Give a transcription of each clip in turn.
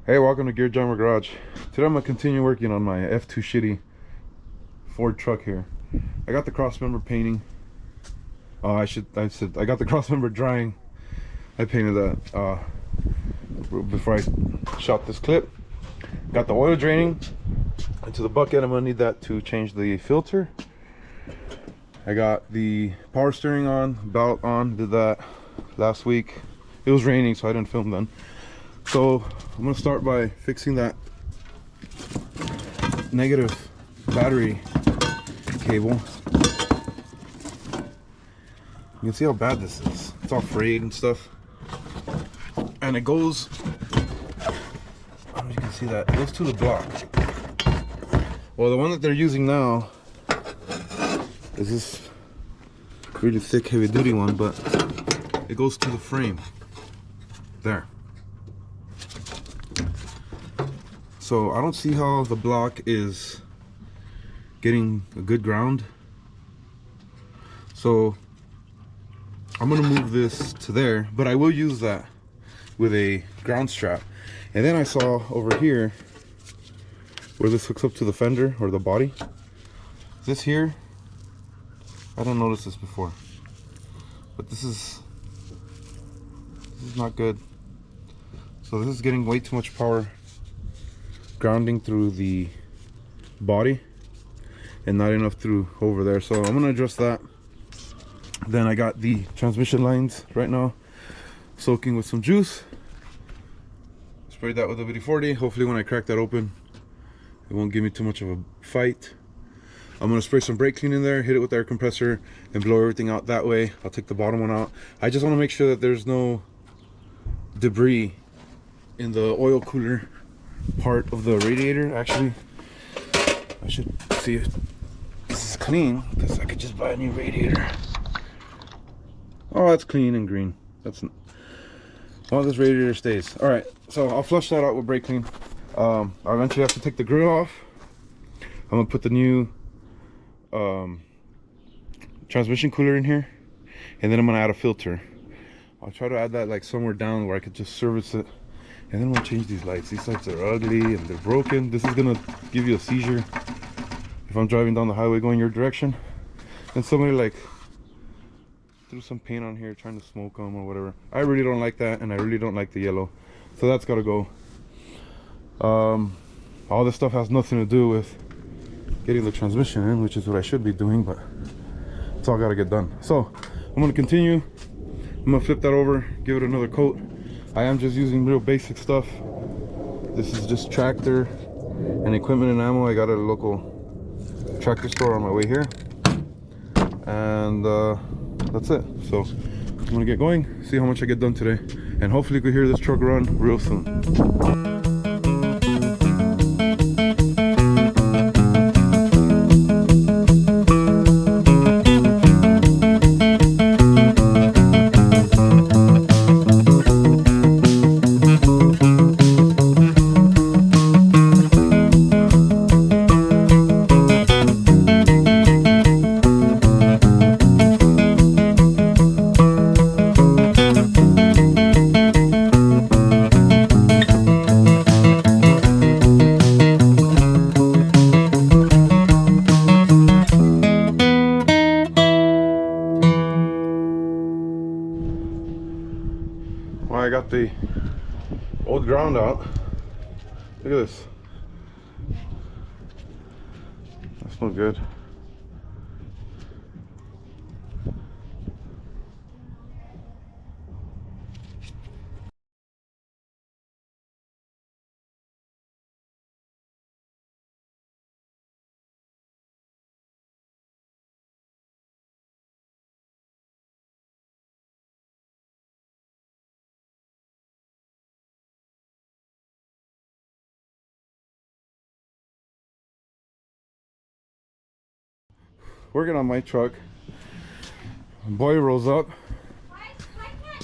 Hey, welcome to Gear Jammer Garage. Today I'm gonna continue working on my F2SHTY Ford truck here. I got the cross member painting. I got the cross member drying. I painted that before I shot this clip. Got the oil draining into the bucket. I'm gonna need that to change the filter. I got the power steering on, belt on. Did that last week. It was raining, so I didn't film then. So I'm gonna start by fixing that negative battery cable. You can see how bad this is. It's all frayed and stuff. And it goes, I don't know if you can see that, it goes to the block. Well, the one that they're using now is this really thick, heavy duty one, but it goes to the frame. There. So I don't see how the block is getting a good ground. So I'm gonna move this to there, but I will use that with a ground strap. And then I saw over here where this hooks up to the fender or the body. This here, I didn't notice this before, but this is not good. So this is getting way too much power grounding through the body and not enough through over there. So I'm gonna adjust that. Then I got the transmission lines right now soaking with some juice. Sprayed that with a WD-40. Hopefully when I crack that open it won't give me too much of a fight. I'm gonna spray some brake clean in there, hit it with the air compressor and blow everything out that way. I'll take the bottom one out. I just want to make sure that there's no debris in the oil cooler part of the radiator. Actually, I should see if this is clean, because I could just buy a new radiator. Oh, that's clean and green. That's well, this radiator stays. All right, so I'll flush that out with brake clean. I eventually have to take the grill off. I'm gonna put the new transmission cooler in here, and then I'm gonna add a filter. I'll try to add that like somewhere down where I could just service it. And then we'll change these lights. These lights are ugly and they're broken. This is gonna give you a seizure if I'm driving down the highway going your direction. And somebody like threw some paint on here trying to smoke them or whatever. I really don't like that, and I really don't like the yellow. So that's gotta go. All this stuff has nothing to do with getting the transmission in, which is what I should be doing, but it's all gotta get done. So I'm gonna continue. I'm gonna flip that over, give it another coat. I am just using real basic stuff. This is just tractor and equipment and ammo. I got at a local tractor store on my way here. And that's it. So I'm gonna get going, see how much I get done today. And hopefully you can hear this truck run real soon. Well, I got the old ground out. Look at this. That's not good. Working on my truck. Boy rolls up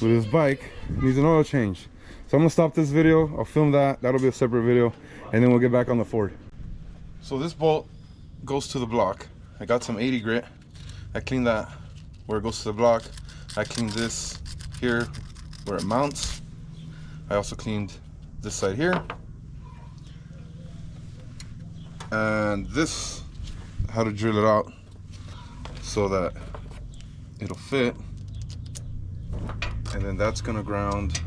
with his bike, needs an oil change. So I'm gonna stop this video, I'll film that, that'll be a separate video, and then we'll get back on the Ford. So this bolt goes to the block. I got some 80 grit. I cleaned that where it goes to the block. I cleaned this here where it mounts. I also cleaned this side here. and this, how to drill it out so that it'll fit, and then that's gonna ground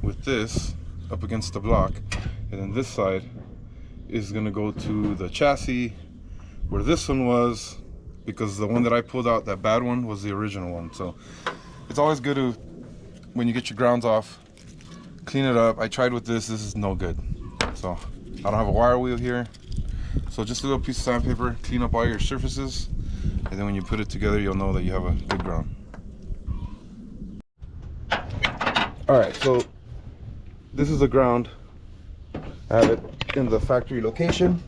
with this up against the block, and then this side is gonna go to the chassis where this one was, because the one that I pulled out, that bad one, was the original one. So it's always good to, when you get your grounds off, clean it up. I tried with this is no good. So I don't have a wire wheel here, so just a little piece of sandpaper, clean up all your surfaces, and then when you put it together, you'll know that you have a good ground. All right, so this is the ground. I have it in the factory location,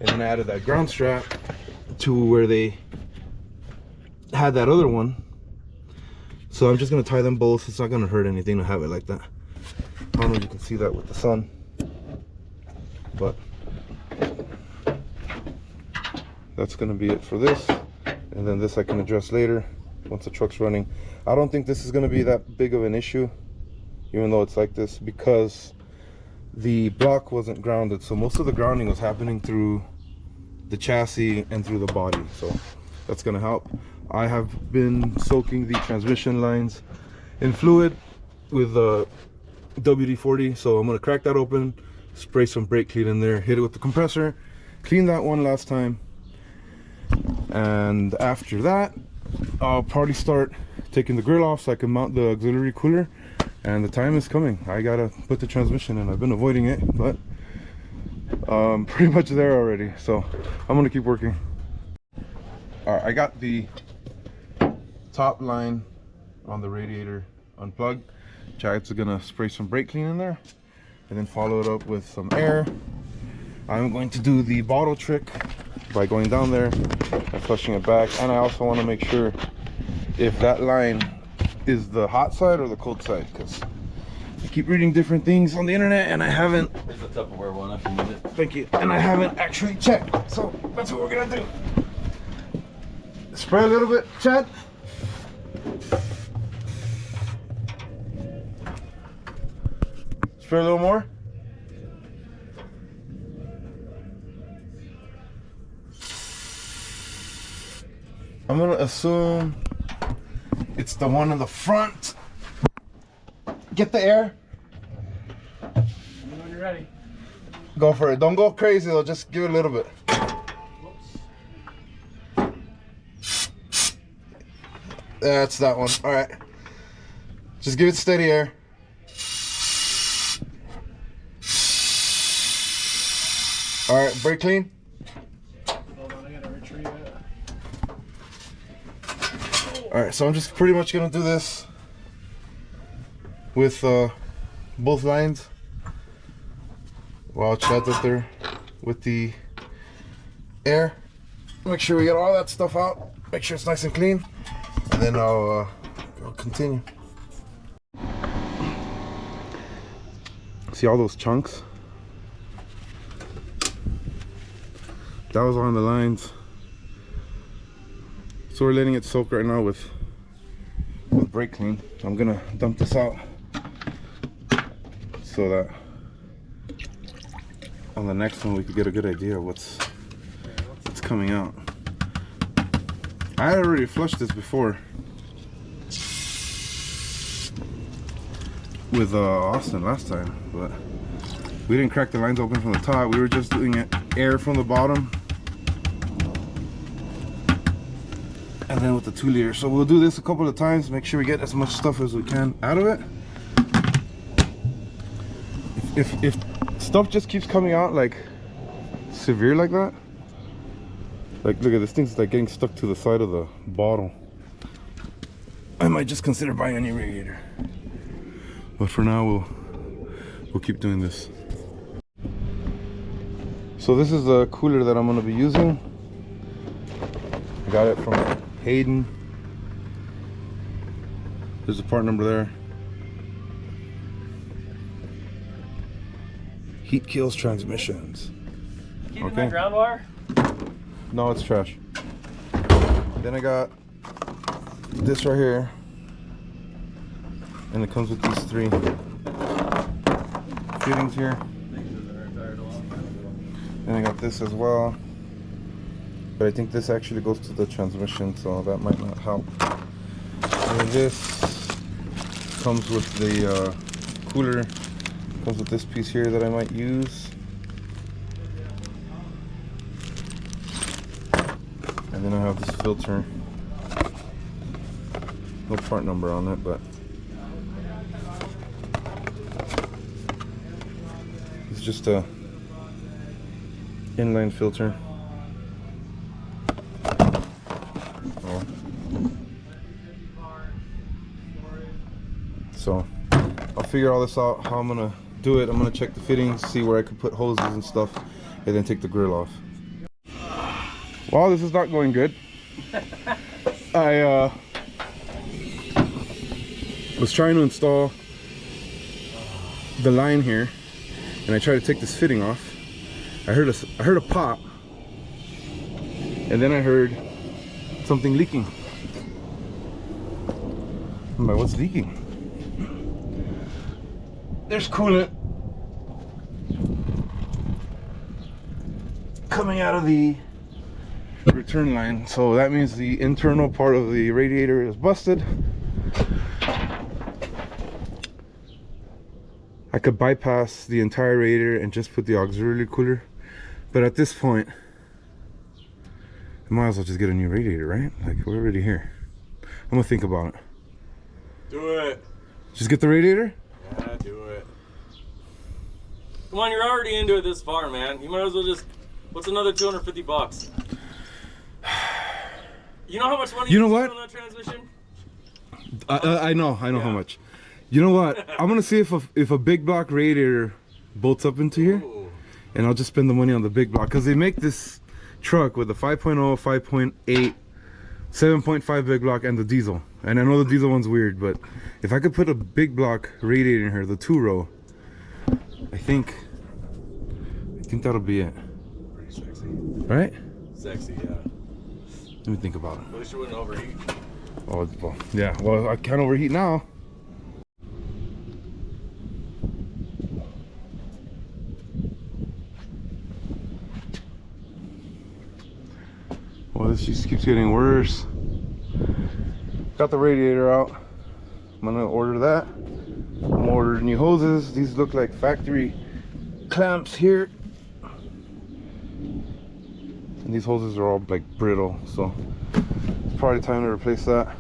and then I added that ground strap to where they had that other one. So I'm just gonna tie them both. It's not gonna hurt anything to have it like that. I don't know if you can see that with the sun, but that's gonna be it for this. And then this I can address later once the truck's running. I don't think this is gonna be that big of an issue, even though it's like this, because the block wasn't grounded. So most of the grounding was happening through the chassis and through the body. So that's gonna help. I have been soaking the transmission lines in fluid with WD-40. So I'm gonna crack that open, spray some brake clean in there, hit it with the compressor, clean that one last time. And after that, I'll probably start taking the grill off so I can mount the auxiliary cooler. And the time is coming. I gotta put the transmission in. I've been avoiding it, but pretty much there already. So I'm gonna keep working. All right, I got the top line on the radiator unplugged. Chad's gonna spray some brake clean in there and then follow it up with some air. I'm going to do the bottle trick by going down there and flushing it back. And I also want to make sure if that line is the hot side or the cold side, because I keep reading different things on the internet and I haven't. There's a Tupperware one if you need it. Thank you. And I haven't actually checked. So that's what we're gonna do. Spray a little bit, Chad. Spray a little more. I'm gonna assume it's the one in the front. Get the air. When you're ready. Go for it. Don't go crazy though, just give it a little bit. That's that one. All right. Just give it steady air. All right, brake clean. Hold on, I gotta retrieve it. All right, so I'm just pretty much gonna do this with both lines while Chad's up there with the air. Make sure we get all that stuff out. Make sure it's nice and clean, and then I'll continue. See all those chunks? That was on the lines. So we're letting it soak right now with brake clean. I'm gonna dump this out so that on the next one we could get a good idea of what's coming out. I had already flushed this before with Austin last time, but we didn't crack the lines open from the top. We were just doing it air from the bottom and then with the 2 liter. So we'll do this a couple of times, make sure we get as much stuff as we can out of it. If stuff just keeps coming out like severe like that, like look at this thing's like getting stuck to the side of the bottle, I might just consider buying a new radiator. But for now we'll keep doing this. So this is the cooler that I'm going to be using. I got it from Hayden. There's the part number there. Heat kills transmissions. Keeping that ground wire? No, it's trash. Then I got this right here, and it comes with these 3 fittings here. And I got this as well. But I think this actually goes to the transmission, so that might not help. And this comes with the cooler. Comes with this piece here that I might use. And then I have this filter. No part number on it, but it's just a inline filter. Oh. So I'll figure all this out, how I'm gonna do it. I'm gonna check the fittings, see where I can put hoses and stuff, and then take the grill off. Well, this is not going good. I was trying to install the line here, and I tried to take this fitting off. I heard a pop, and then I heard something leaking. I'm like, what's leaking? There's coolant coming out of the return line, so that means the internal part of the radiator is busted. I could bypass the entire radiator and just put the auxiliary cooler, but at this point I might as well just get a new radiator, right? Like, we're already here. I'm gonna think about it. Do it. Just get the radiator? Yeah, do it. Come on, you're already into it this far, man. You might as well just. What's another 250 bucks? You know how much money you know what? on that transmission? I know how much. You know what? I'm gonna see if a big block radiator bolts up into here. Ooh. And I'll just spend the money on the big block, because they make this truck with a 5.0, 5.8, 7.5 big block and the diesel. And I know the diesel one's weird, but if I could put a big block radiator in here, the 2-row, I think that'll be it. Pretty sexy. Right? Sexy, yeah. Let me think about it. At least you wouldn't overheat. Oh, well, yeah. Well, I can't overheat now. Well, this just keeps getting worse. Got the radiator out. I'm gonna order that. I'm gonna order new hoses. These look like factory clamps here. And these hoses are all like brittle, so it's probably time to replace that.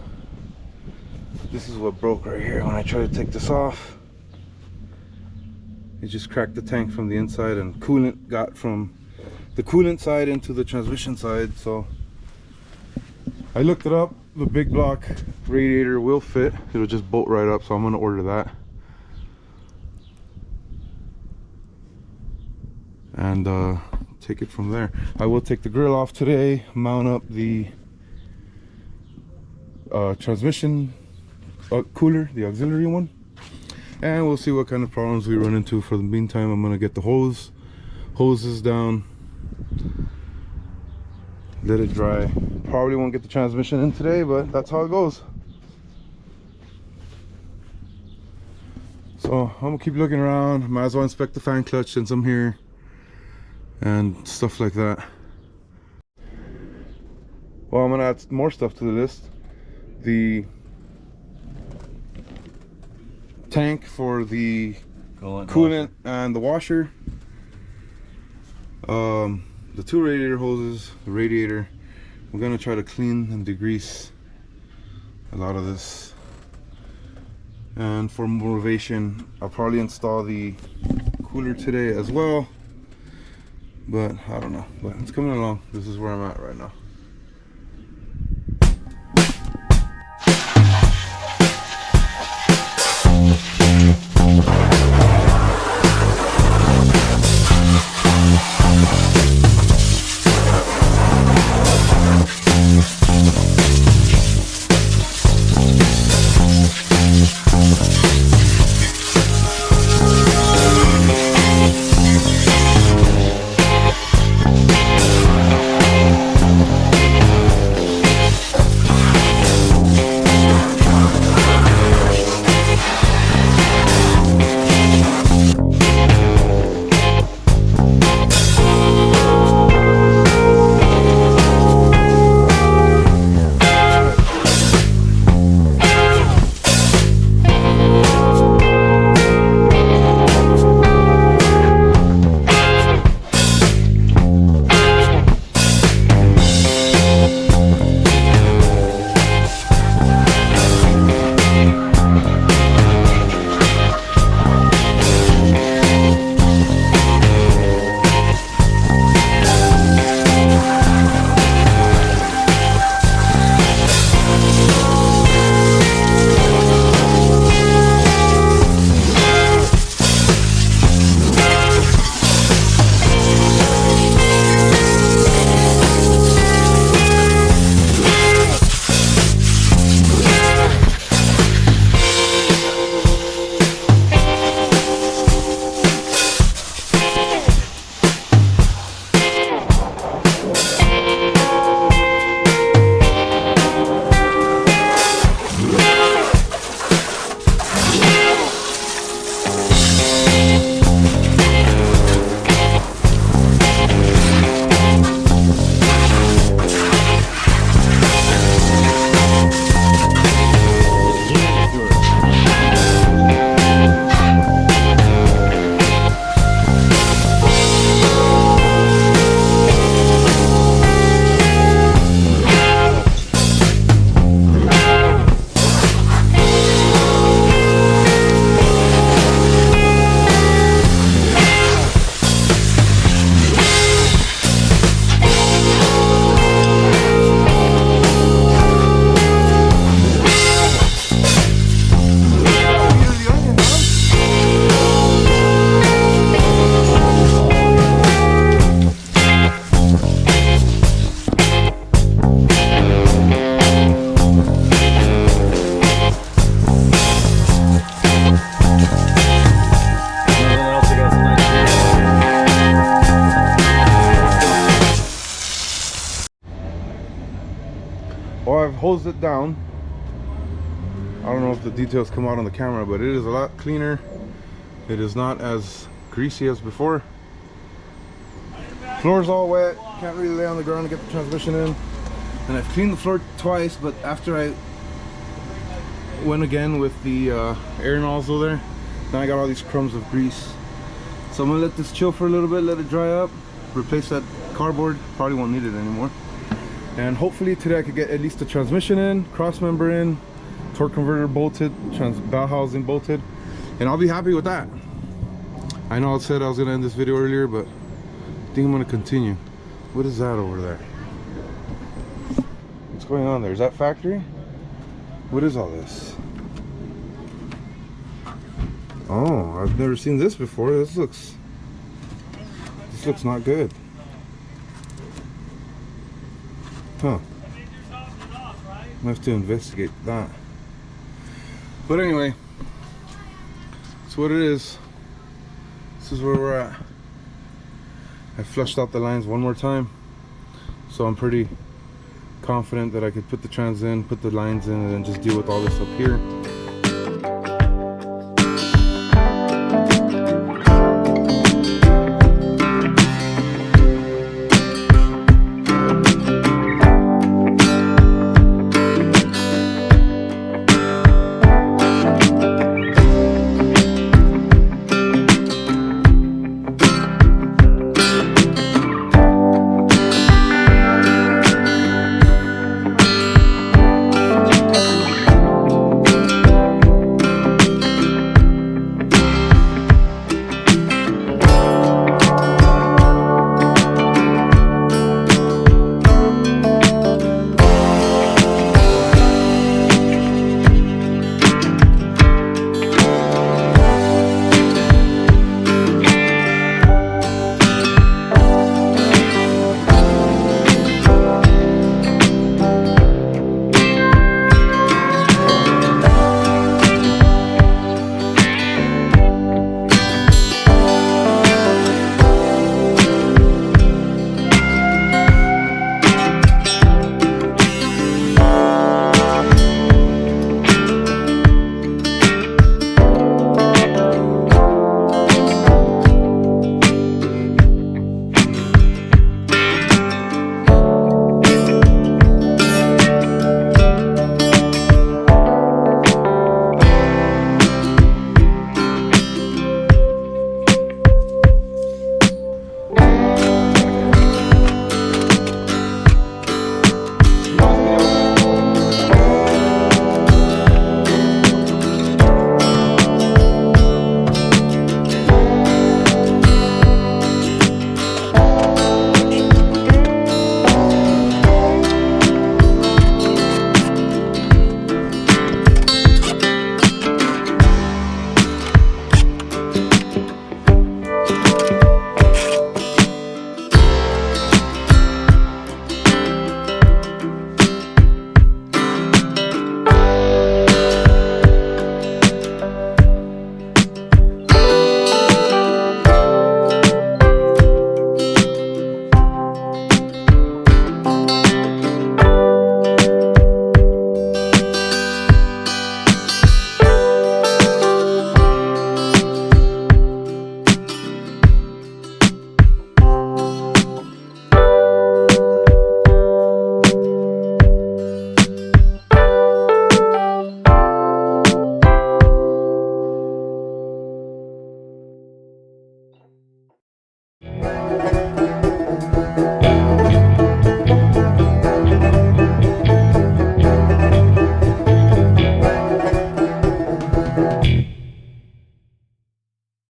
This is what broke right here when I tried to take this off. It just cracked the tank from the inside, and coolant got from the coolant side into the transmission side. So I looked it up. The big block radiator will fit. It'll just bolt right up, so I'm gonna order that. And take it from there. I will take the grill off today, mount up the transmission cooler, the auxiliary one, and we'll see what kind of problems we run into. For the meantime, I'm gonna get the hoses down, let it dry. Probably won't get the transmission in today, but that's how it goes. So I'm gonna keep looking around. Might as well inspect the fan clutch since I'm here and stuff like that. Well, I'm gonna add more stuff to the list. The tank for the coolant and the washer, the 2 radiator hoses, the radiator. I'm gonna try to clean and degrease a lot of this. And for motivation, I'll probably install the cooler today as well, but I don't know. But it's coming along. This is where I'm at right now. Well, I've hosed it down. I don't know if the details come out on the camera, but it is a lot cleaner. It is not as greasy as before. Floor's all wet. Can't really lay on the ground to get the transmission in. And I've cleaned the floor twice, but after I went again with the air nozzle there, now I got all these crumbs of grease. So I'm gonna let this chill for a little bit, let it dry up, replace that cardboard. Probably won't need it anymore. And hopefully today I could get at least the transmission in, cross member in, torque converter bolted, bell housing bolted, and I'll be happy with that. I know I said I was gonna end this video earlier, but I think I'm gonna continue. What is that over there? What's going on there? Is that factory? What is all this? Oh, I've never seen this before. This looks not good. Huh. I have to investigate that. But anyway, that's what it is. This is where we're at. I flushed out the lines one more time, so I'm pretty confident that I could put the trans in, put the lines in, and then just deal with all this up here.